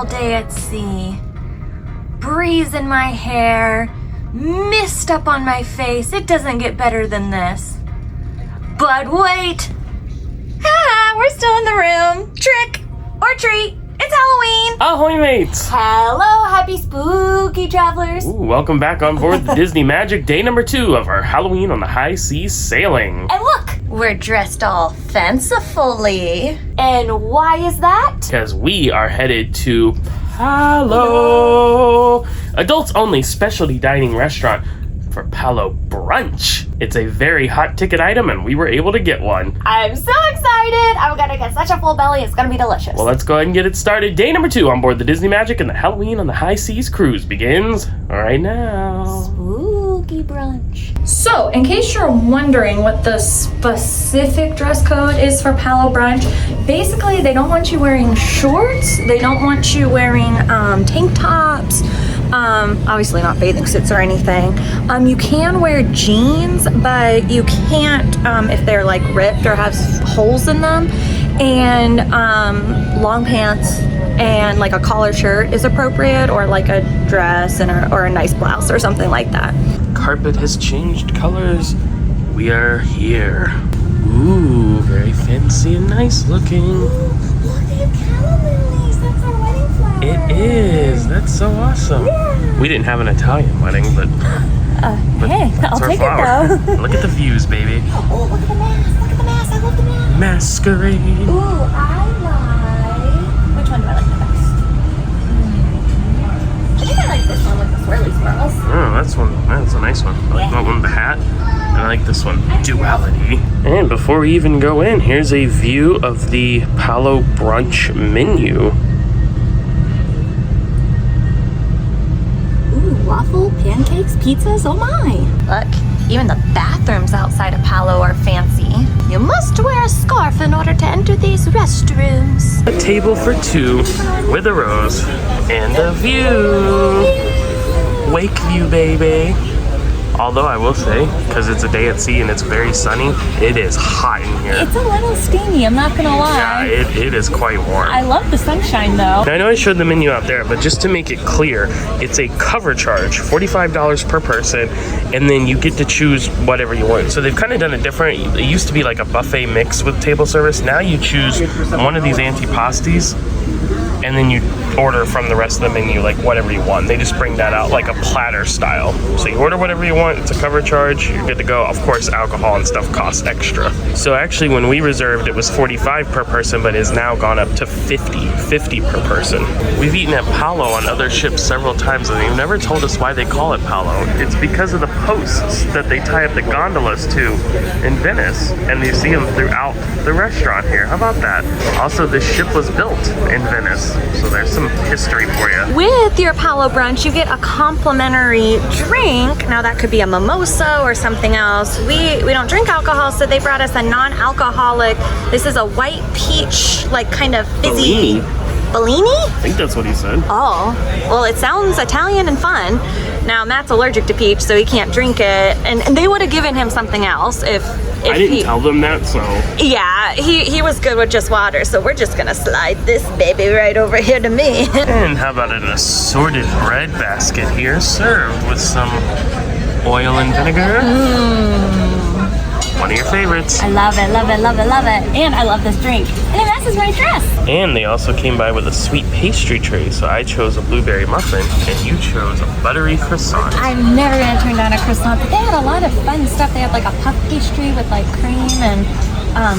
all day at sea. Breeze in my hair, mist up on my face. It doesn't get better than this. But wait! We're still in the room. Trick or treat. It's Halloween. Ahoy, mates. Hello, happy spooky travelers. Ooh, welcome back on board the Disney Magic, day number 2 of our Halloween on the high seas sailing. And look, we're dressed all fancifully. And why is that? Because we are headed to Palo, adults only specialty dining restaurant for Palo Brunch. It's a very hot ticket item and we were able to get one. I'm so excited. I'm gonna get such a full belly. It's gonna be delicious. Well, let's go ahead and get it started. Day number 2 on board the Disney Magic, and the Halloween on the high seas cruise begins right now. Spooky brunch. So, in case you're wondering what the specific dress code is for Palo Brunch, basically they don't want you wearing shorts, they don't want you wearing tank tops, obviously not bathing suits or anything. You can wear jeans, but you can't if they're like ripped or have holes in them, and long pants and like a collar shirt is appropriate, or like a dress and or a nice blouse or something like that. Carpet has changed colors. We are here. Ooh, very fancy and nice looking. Look at calendars. That's our wedding flower. It is. That's so awesome. Yeah. We didn't have an Italian wedding, but Hey, I'll take flower. it though. Look at the views, baby. Oh, look at the mask. Look at the mask. I love the mask. Masquerade. Ooh, I like... Which one do I like the best? I think I like this one with the swirly swirls. Oh, that's a nice one. I like that one with the hat. And I like this one, Duality. And before we even go in, here's a view of the Palo Brunch menu. Ooh, waffle, pancakes, pizzas, oh my. Look, even the bathrooms outside of Palo are fancy. You must wear a scarf in order to enter these restrooms. A table for 2 with a rose and a view. Wake view, baby. Although I will say, because it's a day at sea and it's very sunny, it is hot in here. It's a little steamy, I'm not gonna lie. Yeah, it is quite warm. I love the sunshine though. Now, I know I showed the menu out there, but just to make it clear, it's a cover charge, $45 per person, and then you get to choose whatever you want. So they've kind of done it different. It used to be like a buffet mix with table service. Now you choose one of these antipastis, and then you order from the rest of the menu, like whatever you want. They just bring that out like a platter style. So you order whatever you want, it's a cover charge, you're good to go. Of course, alcohol and stuff costs extra. So actually when we reserved, it was $45 per person, but it's now gone up to $50 per person. We've eaten at Palo on other ships several times, and they've never told us why they call it Palo. It's because of the posts that they tie up the gondolas to in Venice, and you see them throughout the restaurant here. How about that? Also, this ship was built in Venice, so there's some history for you. With your Palo Brunch, you get a complimentary drink. Now that could be a mimosa or something else. We don't drink alcohol, so they brought us a non-alcoholic. This is a white peach, like kind of fizzy. Bellini? I think that's what he said. Oh, well, it sounds Italian and fun. Now, Matt's allergic to peach, so he can't drink it. And they would have given him something else if I didn't tell them that, so. Yeah, he was good with just water, so we're just gonna slide this baby right over here to me. And how about an assorted bread basket here, served with some oil and vinegar? One of your favorites. I love it, love it, love it, love it. And I love this drink. And it matches my dress. And they also came by with a sweet pastry tray, so I chose a blueberry muffin, and you chose a buttery croissant. I'm never gonna turn down a croissant, but they had a lot of fun stuff. They had like a puff pastry with like cream and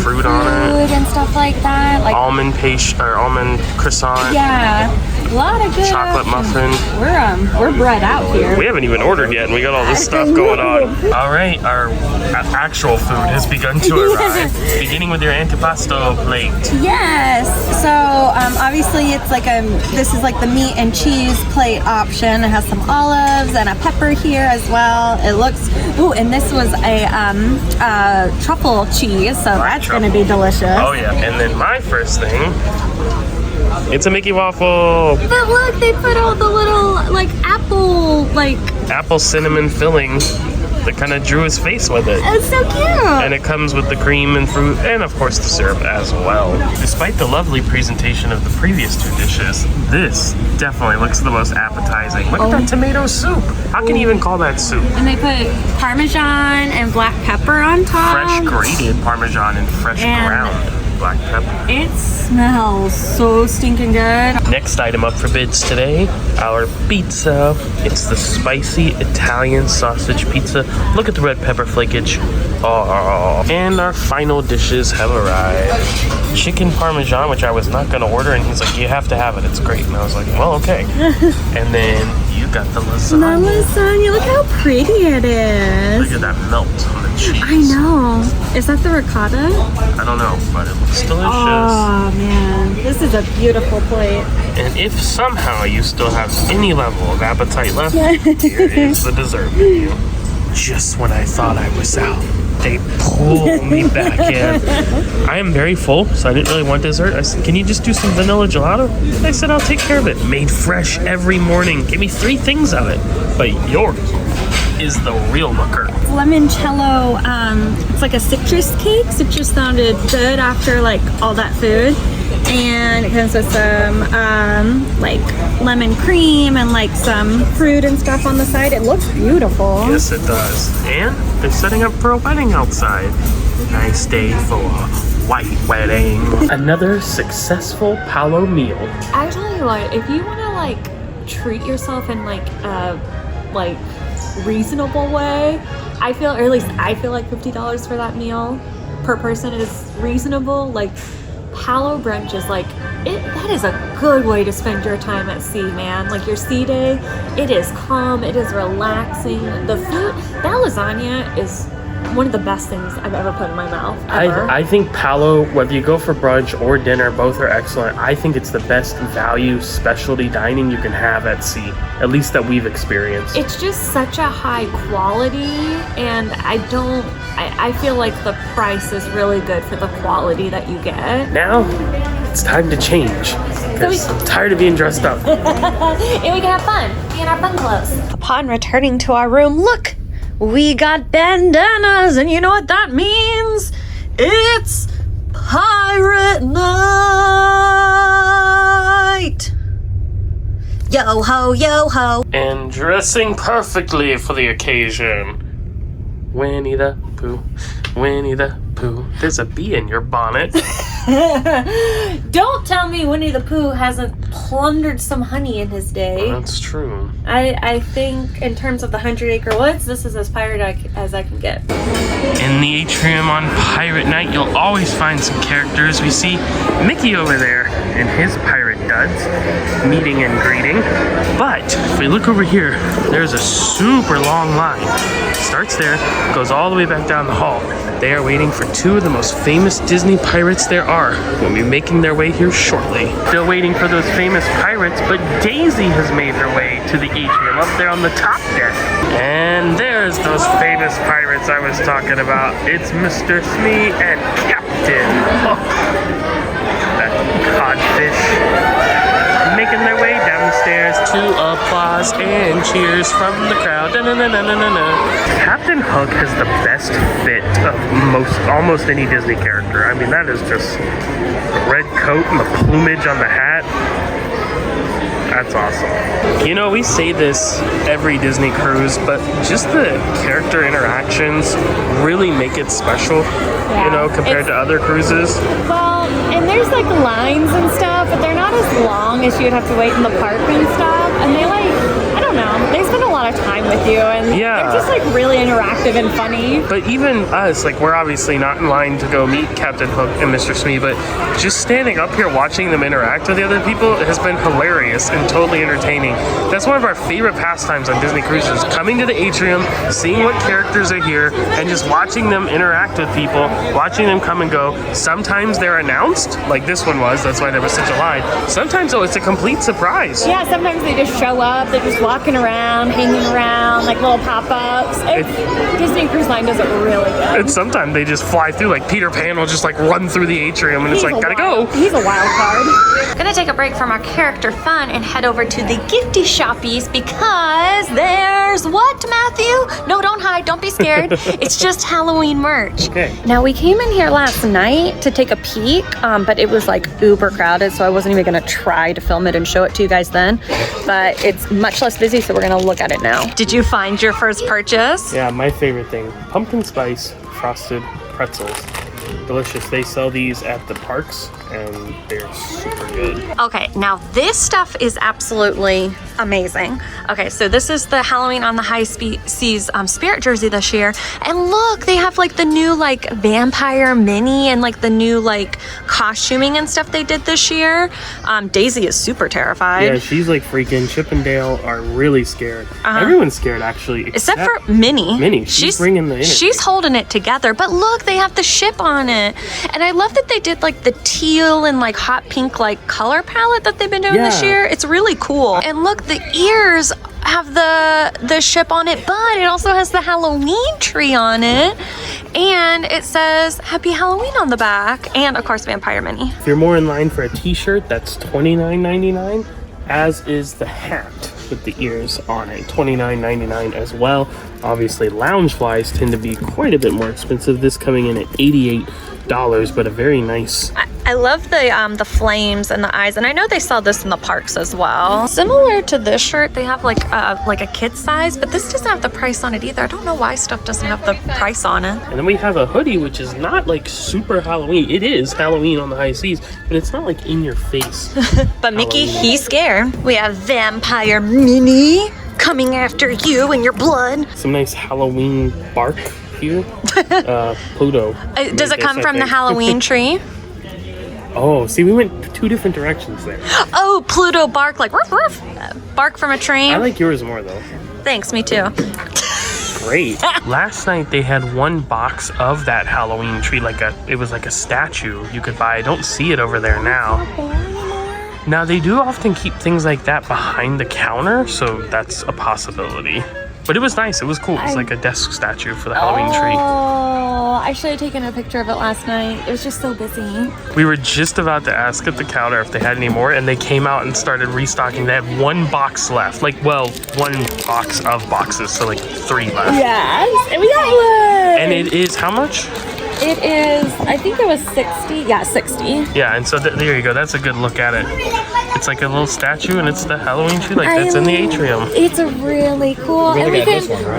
fruit on it and stuff like that. Like almond pastry or almond croissant. yeah, a lot of good Chocolate muffin. We're bred out here. We haven't even ordered yet, and we got all this stuff going on. All right, our actual food has begun to arrive. Beginning with your antipasto plate. Yes. So obviously it's like this is like the meat and cheese plate option. It has some olives and a pepper here as well. It looks and this was a truffle cheese, so that's gonna be delicious. Oh yeah, and then my first thing, it's a Mickey waffle. But look, they put all the little like apple Apple cinnamon filling They kind of drew his face with it. It's so cute. And it comes with the cream and fruit and of course the syrup as well. Despite the lovely presentation of the previous two dishes, this definitely looks the most appetizing. Look at that tomato soup. How can you even call that soup? And they put Parmesan and black pepper on top. Fresh grated Parmesan and fresh ground black pepper. It smells so stinking good. Next item up for bids today, our pizza. It's the spicy Italian sausage pizza. Look at the red pepper flakage. Oh, and our final dishes have arrived. Chicken Parmesan, which I was not gonna order, and he's like, you have to have it, it's great. And I was like, well, okay. And then you got the lasagna. The lasagna, look how pretty it is. Look at that melt on the cheese. I know. Is that the ricotta? I don't know, but it looks delicious. Oh man, this is a beautiful plate. And if somehow you still have any level of appetite left, here is the dessert menu. Just when I thought I was out, they pull me back in. I am very full, so I didn't really want dessert. I said, can you just do some vanilla gelato? I said, I'll take care of it. Made fresh every morning. Give me 3 things of it. But yours is the real looker. Limoncello, it's like a citrus cake. Citrus sounded good after like all that food. And it comes with some like lemon cream and like some fruit and stuff on the side. It looks beautiful. Yes, it does. And they're setting up for a wedding outside. Nice day for a white wedding. Another successful Palo meal. Actually, like if you want to like treat yourself in like reasonable way, I feel, or at least I feel like $50 for that meal per person is reasonable. Like Palo Brunch is like that is a good way to spend your time at sea, man. Like your sea day, it is calm, it is relaxing. The food, that lasagna is one of the best things I've ever put in my mouth ever. I think Palo, whether you go for brunch or dinner, both are excellent. I think it's the best value specialty dining you can have at sea, at least that we've experienced. It's just such a high quality, and I feel like the price is really good for the quality that you get. Now, it's time to change, because I'm tired of being dressed up. And we can have fun. Be in our fun clothes. Upon returning to our room, look, we got bandanas, and you know what that means? It's pirate night! Yo ho, yo ho. And dressing perfectly for the occasion. Winnie the Pooh, Winnie the Pooh. There's a bee in your bonnet. Don't tell me Winnie the Pooh hasn't plundered some honey in his day. That's true. I think in terms of the 100-acre woods, this is as pirate as I can get. In the atrium on Pirate Night, you'll always find some characters. We see Mickey over there in his pirate duds, meeting and greeting. But if we look over here, there's a super long line. Starts there, goes all the way back down the hall. They are waiting for 2 of the most famous Disney pirates there are. Will be making their way here shortly. Still waiting for those famous pirates, but Daisy has made her way to the atrium up there on the top deck. And there's those famous pirates I was talking about. It's Mr. Smee and Captain Hook. That codfish. Making their way down the stairs to applause and cheers from the crowd. Captain Hook has the best fit of almost any Disney character. I mean, that is just the red coat and the plumage on the hat. That's awesome. You know, we say this every Disney cruise, but just the character interactions really make it special, you know, compared to other cruises. Well, and there's like lines and stuff, but they're not as long as you'd have to wait in the park and stuff. And they I don't know, they spend a lot of time with you, and they're just like really interactive and funny. But even us, like we're obviously not in line to go meet Captain Hook and Mr. Smee, but just standing up here watching them interact with the other people has been hilarious and totally entertaining. That's one of our favorite pastimes on Disney cruises, coming to the atrium, seeing what characters are here, and just watching them interact with people, watching them come and go. Sometimes they're announced, like this one was, that's why there was such a line. Sometimes, though, it's a complete surprise. Yeah, sometimes they just show up, they just walk walking around, hanging around, like little pop-ups. Disney Cruise Line does it really good. And sometimes they just fly through, like Peter Pan will just like run through the atrium and it's like, gotta go. He's a wild card. Gonna take a break from our character fun and head over to the gifty shoppies because there's what, Matthew? No, don't hide, don't be scared. It's just Halloween merch. Okay. Now we came in here last night to take a peek, but it was like uber crowded, so I wasn't even gonna try to film it and show it to you guys then. But it's much less busy, so we're gonna look at it now. Did you find your first purchase? Yeah, my favorite thing, pumpkin spice frosted pretzels. Delicious. They sell these at the parks and they're super good. Okay, now this stuff is absolutely amazing. Okay, so this is the Halloween on the High Seas spirit jersey this year. And look, they have like the new like vampire mini and like the new like costuming and stuff they did this year. Daisy is super terrified. Yeah, she's like freaking. Chip and Dale are really scared. Everyone's scared actually. Except for Minnie. Minnie, she's bringing the energy. She's holding it together. But look, they have the ship on it. And I love that they did like the teal and like hot pink like color palette that they've been doing this year. It's really cool. And look, the ears have the ship on it, but it also has the Halloween tree on it. And it says Happy Halloween on the back. And of course, Vampire Minnie. If you're more in line for a t-shirt, that's $29.99, as is the hat with the ears on it, $29.99 as well. Obviously, lounge flies tend to be quite a bit more expensive. This coming in at $88, but a very nice. I love the flames and the eyes, and I know they sell this in the parks as well. Similar to this shirt, they have like a kid size, but this doesn't have the price on it either. I don't know why stuff doesn't have the price on it. And then we have a hoodie, which is not like super Halloween. It is Halloween on the high seas, but it's not like in your face. But Mickey, he's scared. We have Vampire Minnie coming after you and your blood. Some nice Halloween bark here. Pluto. Does it come from the Halloween tree? Oh, see, we went two different directions there. Oh, Pluto bark, like roof, roof. Bark from a tree. I like yours more though. Thanks, me too. Great. Last night they had one box of that Halloween tree, it was like a statue you could buy. I don't see it over there now. Now they do often keep things like that behind the counter, so that's a possibility. But it was nice, it was cool. It's like a desk statue for the Halloween tree. Oh, I should have taken a picture of it last night. It was just so busy. We were just about to ask at the counter if they had any more, and they came out and started restocking. They had one box left. One box of boxes, so like 3 left. Yes, and we got one. And it is how much? It is, I think it was 60. Yeah, 60. Yeah, and so there you go. That's a good look at it. It's like a little statue, and it's the Halloween tree that's in the atrium. It's really cool, and we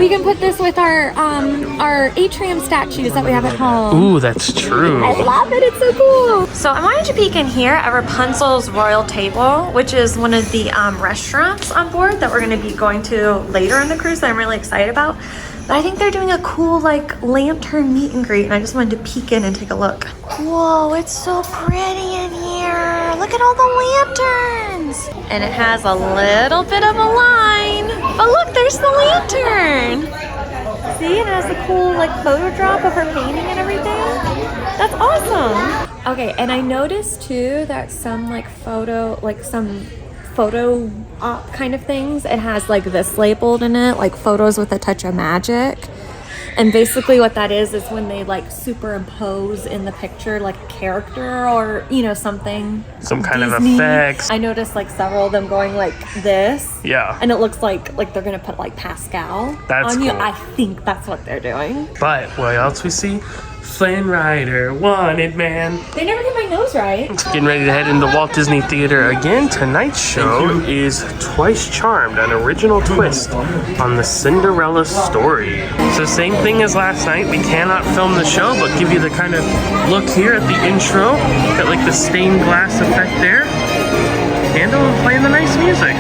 can put this with our atrium statues that we have at home. Ooh, that's true. I love it. It's so cool. So I wanted to peek in here at Rapunzel's Royal Table, which is one of the restaurants on board that we're going to be going to later on the cruise that I'm really excited about. But I think they're doing a cool like lantern meet and greet, and I just wanted to peek in and take a look. Whoa, it's so pretty in here. Look at all the lanterns. And it has a little bit of a line. But look, there's the lantern. See, it has a cool like photo drop of her painting and everything. That's awesome. Okay, and I noticed too that some photo op kind of things, it has like this labeled in it, like photos with a touch of magic. And basically what that is when they like superimpose in the picture like a character or something, some kind Disney. Of effects. I noticed like several of them going like this. Yeah. And it looks like they're gonna put like Pascal on you. Cool. I think that's what they're doing. But what else we see? Flynn Rider, wanted man. They never get my nose right. Getting ready to head into Walt Disney Theater again. Tonight's show is Twice Charmed, an original twist on the Cinderella story. So same thing as last night. We cannot film the show, but give you the kind of look here at the intro. Got like the stained glass effect there. And playing the nice music.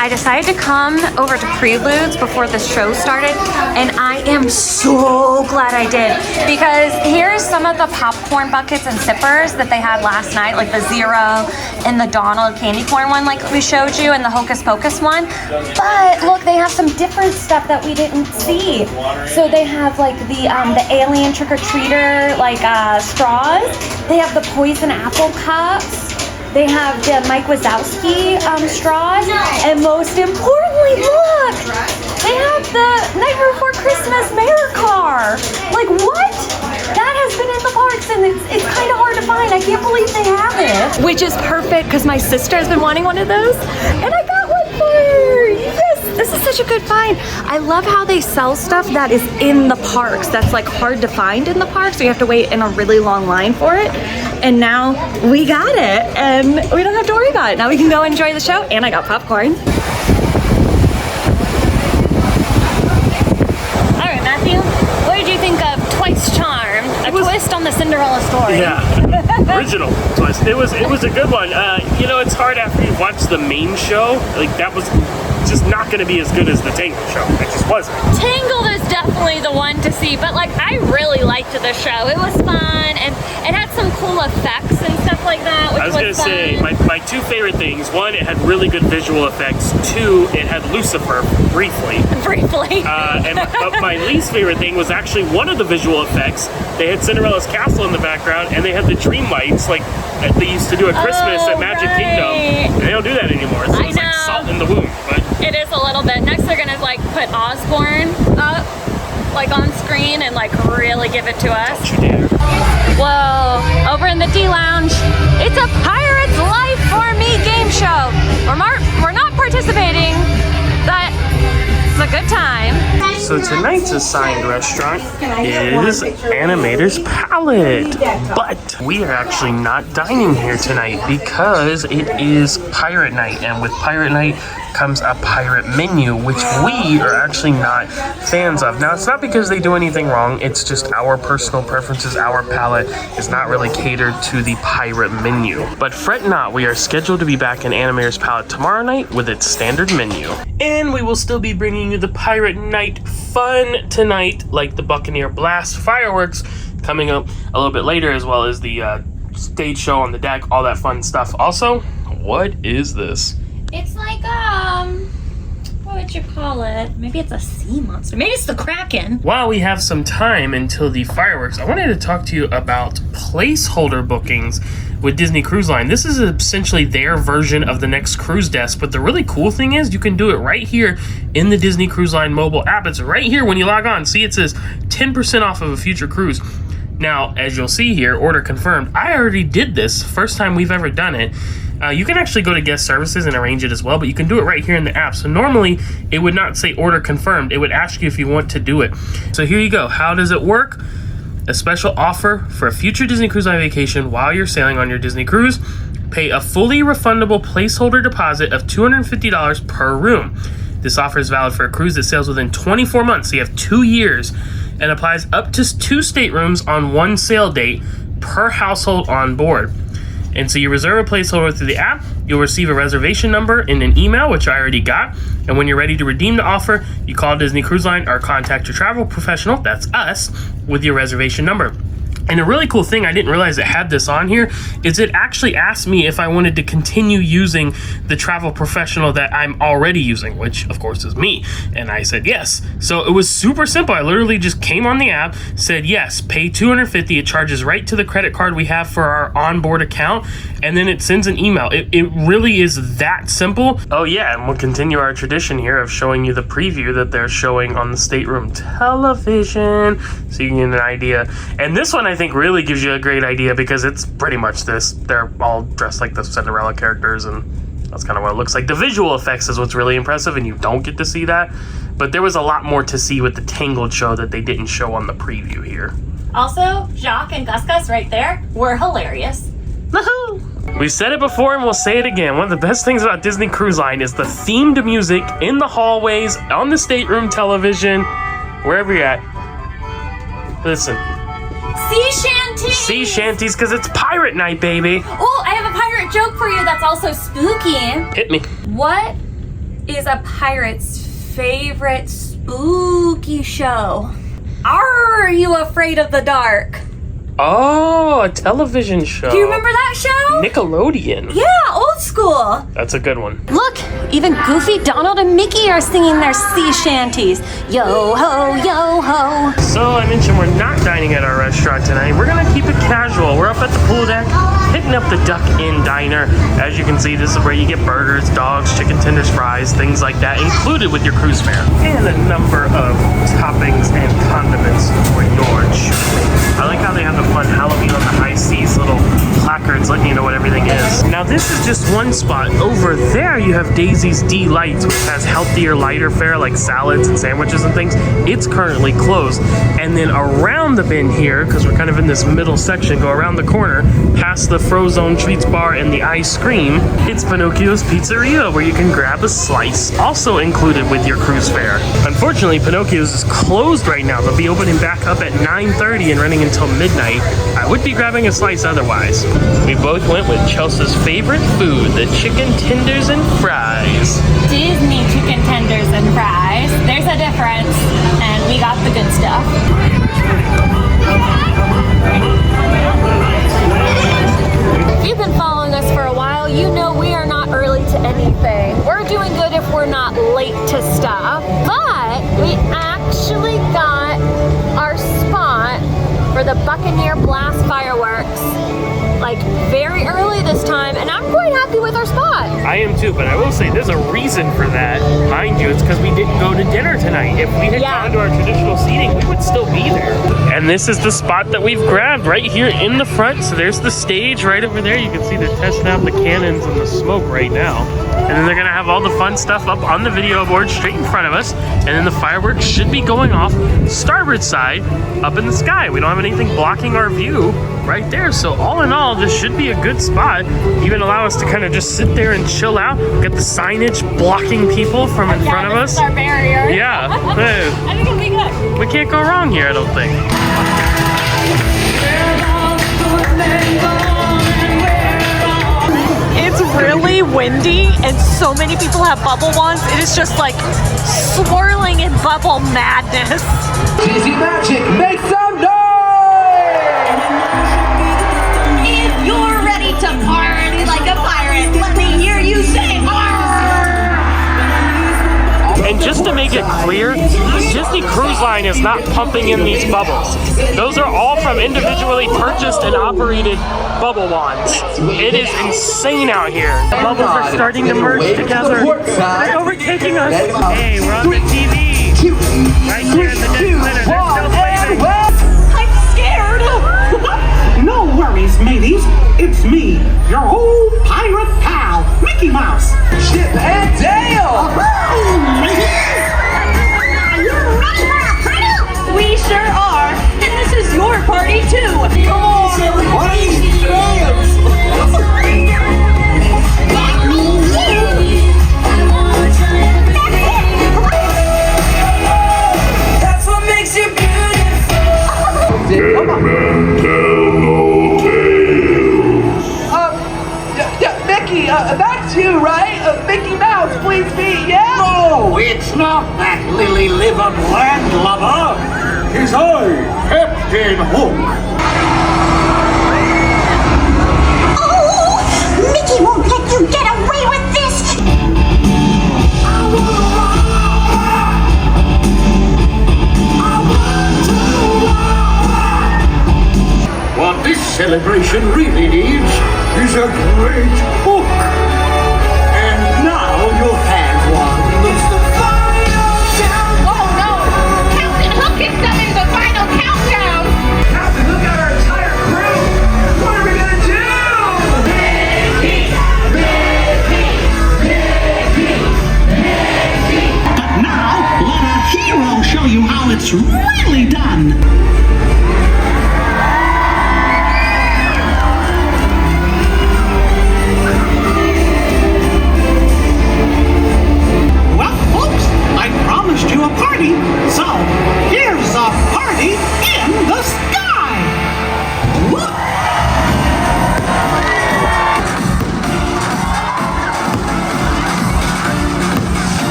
I decided to come over to Preludes before the show started, and I am so glad I did, because here's some of the popcorn buckets and sippers that they had last night, like the Zero and the Donald candy corn one like we showed you, and the Hocus Pocus one. But look, they have some different stuff that we didn't see. So they have like the alien trick-or-treater like straws. They have the poison apple cups. They have the Mike Wazowski straws, and most importantly, Emily, look! They have the Nightmare Before Christmas mayor car. Like, what? That has been in the parks, and it's kind of hard to find. I can't believe they have it. Which is perfect, because my sister has been wanting one of those, and I got one for her. Yes, this is such a good find. I love how they sell stuff that is in the parks. That's like hard to find in the parks, so you have to wait in a really long line for it. And now we got it, and we don't have to worry about it. Now we can go enjoy the show, and I got popcorn. All right, Matthew, what did you think of Twice Charmed? A twist on the Cinderella story. Yeah, original twist. It was a good one. You know, it's hard after you watch the main show. Like, that was just not going to be as good as the Tangled show. It just wasn't. Tangled is definitely the one to see, but like I really liked the show. It was fun, and it had some cool effects and stuff like that, which I was going to say, my two favorite things. One, it had really good visual effects. Two, it had Lucifer, briefly. But my least favorite thing was actually one of the visual effects. They had Cinderella's castle in the background, and they had the dream lights like they used to do at Christmas at Magic Kingdom. And they don't do that anymore. So it's like salt in the wound. But it is a little bit. Next, they're gonna like put Osborne up, like on screen, and like really give it to us. don't you dare. Whoa! Over in the D Lounge, it's a Pirate's Life for Me game show. We're not participating, but it's a good time. So tonight's assigned restaurant is Animator's Palette, but we are actually not dining here tonight because it is Pirate Night, and with Pirate Night comes a pirate menu, which we are actually not fans of. Now, it's not because they do anything wrong, it's just our personal preferences. Our palate is not really catered to the pirate menu. But fret not, we are scheduled to be back in Animator's Palette tomorrow night with its standard menu. And we will still be bringing you the Pirate Night fun tonight, like the Buccaneer Blast fireworks coming up a little bit later, as well as the stage show on the deck, all that fun stuff. Also, what is this? It's like, what would you call it? Maybe it's a sea monster. Maybe it's the Kraken. While we have some time until the fireworks, I wanted to talk to you about placeholder bookings with Disney Cruise Line. This is essentially their version of the Next Cruise Desk, but the really cool thing is you can do it right here in the Disney Cruise Line mobile app. It's right here when you log on. See, it says 10% off of a future cruise. Now, as you'll see here, order confirmed. I already did this, first time we've ever done it. You can actually go to guest services and arrange it as well, but you can do it right here in the app. So normally it would not say order confirmed. It would ask you if you want to do it. So here you go. How does it work? A special offer for a future Disney Cruise Line vacation while you're sailing on your Disney cruise. Pay a fully refundable placeholder deposit of $250 per room. This offer is valid for a cruise that sails within 24 months. So you have 2 years, and applies up to 2 staterooms on one sail date per household on board. And so you reserve a placeholder through the app, you'll receive a reservation number in an email, which I already got. And when you're ready to redeem the offer, you call Disney Cruise Line or contact your travel professional, that's us, with your reservation number. And a really cool thing, I didn't realize it had this on here, is it actually asked me if I wanted to continue using the travel professional that I'm already using, which of course is me. And I said yes. So it was super simple. I literally just came on the app, said yes, pay $250. It charges right to the credit card we have for our onboard account, and then it sends an email. It really is that simple. Oh yeah, and we'll continue our tradition here of showing you the preview that they're showing on the stateroom television, so you can get an idea. And this one I think really gives you a great idea because it's pretty much this. They're all dressed like the Cinderella characters, and that's kind of what it looks like. The visual effects is what's really impressive, and you don't get to see that. But there was a lot more to see with the Tangled show that they didn't show on the preview here. Also, Jacques and Gus Gus right there were hilarious. Woohoo! We've said it before and we'll say it again. One of the best things about Disney Cruise Line is the themed music in the hallways, on the stateroom television, wherever you're at. Listen. Sea shanties! Sea shanties, because it's Pirate Night, baby. Oh, I have a pirate joke for you that's also spooky. Hit me. What is a pirate's favorite spooky show? Are you afraid of the dark? Oh, a television show. Do you remember that show? Nickelodeon. Yeah, old school. That's a good one. Look, even Goofy, Donald, and Mickey are singing their sea shanties. Yo ho, yo ho. So I mentioned we're not dining at our restaurant tonight. We're gonna keep it casual. We're up at the pool deck, hitting up the Duck Inn Diner. As you can see, this is where you get burgers, dogs, chicken tenders, fries, things like that, included with your cruise fare. And a number of toppings and condiments for your choosing. I like how they have the fun Halloween on the high seas little placards letting you know what everything is. Now this is just one spot. Over there you have Daisy's Delights, which has healthier, lighter fare like salads and sandwiches and things. It's currently closed. And then around the bend here, because we're kind of in this middle section, go around the corner, past the Frozone Treats Bar and the ice cream, it's Pinocchio's Pizzeria, where you can grab a slice, also included with your cruise fare. Unfortunately, Pinocchio's is closed right now. They'll be opening back up at 9:30 and running until midnight. I would be grabbing a slice otherwise. We both went with Chelsea's favorite food, the chicken tenders and fries. Disney chicken tenders and fries. There's a difference, and we got the good stuff. If you've been following us for a while, you know we are not early to anything. We're doing good if we're not late to stuff, but we actually got our spot for the Buccaneer Blast fireworks like very early this time, and I'm quite happy with our spot. I am too, but I will say there's a reason for that. Mind you, it's because we didn't go to dinner tonight. If we had gone to our traditional seating, we would still be there. And this is the spot that we've grabbed right here in the front. So there's the stage right over there. You can see they're testing out the cannons and the smoke right now. And then they're gonna have all the fun stuff up on the video board straight in front of us. And then the fireworks should be going off starboard side up in the sky. We don't have anything blocking our view right there. So all in all, this should be a good spot. Even allow us to kind of just sit there and chill out. Get the signage blocking people from in front of us. This is our barrier. Yeah. I think it'll be good. We can't go wrong here, I don't think. It's really windy and so many people have bubble wands. It is just like swirling in bubble madness. Easy magic, make some noise! If you're ready to party like a pirate, let me hear you say And just to make it clear, Disney Cruise Line is not pumping in these bubbles. Those are all from individually purchased and operated bubble wands. It is insane out here. The bubbles are starting to merge together. They're overtaking us. Hey, we're on the TV. Right here in the next minute. They're still playing. I'm scared! No worries, mateys. It's me, your old pirate pal, Mickey Mouse. Chip and Dale! We sure are, and this is your party too. Come on, everybody, dance! That's what makes you beautiful. Come on. Mickey, that's you, right? Mickey Mouse, please be, yeah? No, it's not that lily-livered landlubber. It's I, Captain Hook. Oh, Mickey won't let you get away with this. What this celebration really needs is a great hook. And now you have one. Oh no! Captain Hook is summoning the final countdown! Captain, look at our entire crew! What are we gonna do? Mickey! Mickey! Mickey! Mickey! But now, let our hero show you how it's really done.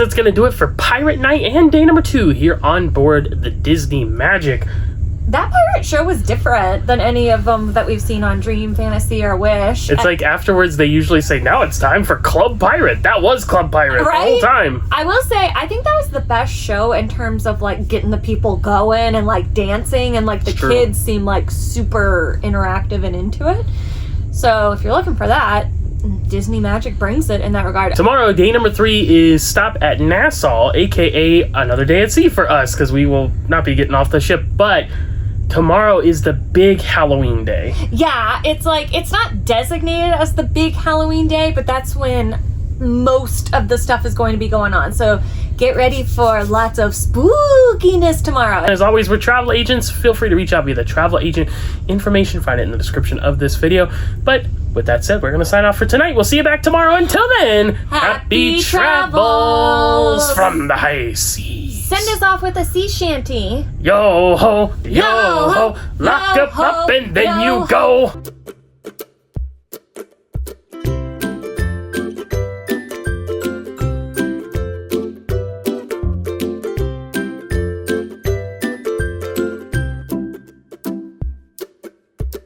that's going to do it for Pirate Night and day number 2 here on board the Disney Magic. That pirate show was different than any of them that we've seen on Dream, Fantasy, or Wish. It's like afterwards they usually say, now it's time for Club Pirate. That was Club Pirate the whole time. I will say, I think that was the best show in terms of like getting the people going and like dancing, and like the kids seem like super interactive and into it. So if you're looking for that, Disney Magic brings it in that regard. Tomorrow, day number 3 is stop at Nassau, aka another day at sea for us, because we will not be getting off the ship. But tomorrow is the big Halloween day. Yeah, it's like, it's not designated as the big Halloween day, but that's when most of the stuff is going to be going on. So get ready for lots of spookiness tomorrow. As always, we're travel agents. Feel free to reach out via the travel agent information. Find it in the description of this video. But with that said, we're going to sign off for tonight. We'll see you back tomorrow. Until then, happy travels from the high seas. Send us off with a sea shanty. Yo ho, lock up, and then you go.